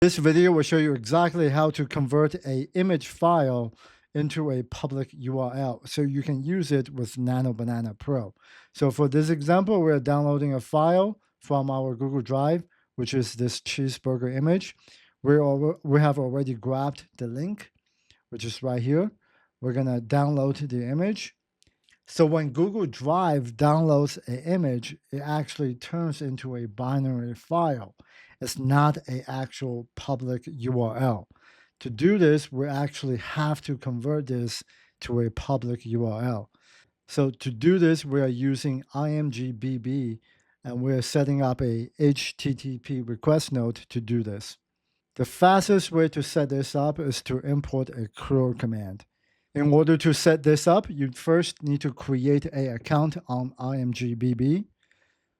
This video will show you exactly how to convert an image file into a public URL so you can use it with Nano Banana Pro. So for this example, we're downloading a file from our Google Drive, which is this cheeseburger image. We have already grabbed the link, which is right here. We're going to download the image. So when Google Drive downloads an image, it actually turns into a binary file. It's not an actual public URL. To do this, we actually have to convert this to a public URL. So to do this, we are using IMGBB, and we're setting up a HTTP request node to do this. The fastest way to set this up is to import a curl command. In order to set this up, you first need to create an account on IMGBB.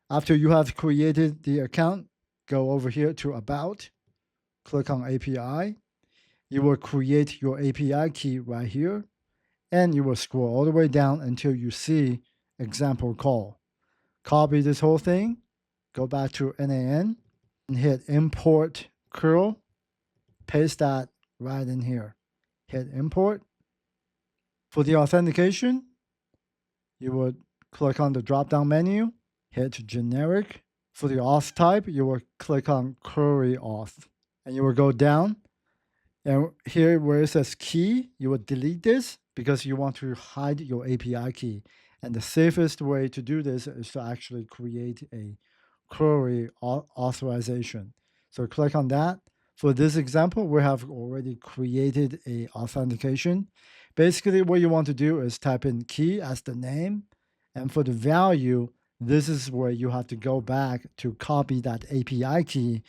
After you have created the account, go over here to About, click on API. You will create your API key right here, and you will scroll all the way down until you see example call. Copy this whole thing, go back to n8n, and hit import curl, paste that right in here. Hit import. For the authentication, you would click on the drop-down menu, hit generic. For the auth type, you will click on query auth, and you will go down. And here where it says key, you will delete this because you want to hide your API key. And the safest way to do this is to actually create a query authorization. So click on that. For this example, we have already created a authentication. Basically, what you want to do is type in key as the name. And for the value, this is where you have to go back to copy that API key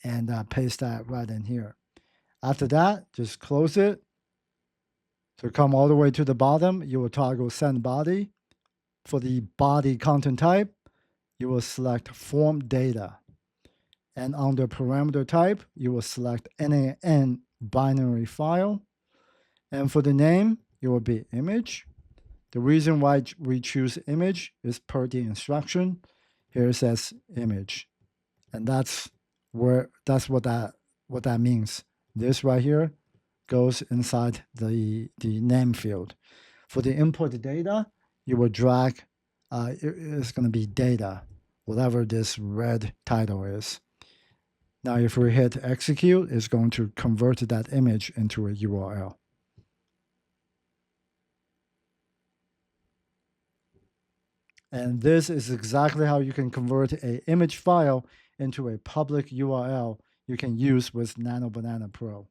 and paste that right in here. After that, just close it. To come all the way to the bottom, you will toggle send body. For the body content type, you will select form data. And on the parameter type, you will select n8n binary file. And for the name, it will be image. The reason why we choose image is per the instruction. Here it says image. And that's what that means. This right here goes inside the name field. For the input data, you will drag, it's going to be data, whatever this red title is. Now, if we hit execute, it's going to convert that image into a URL. And this is exactly how you can convert an image file into a public URL you can use with Nano Banana Pro.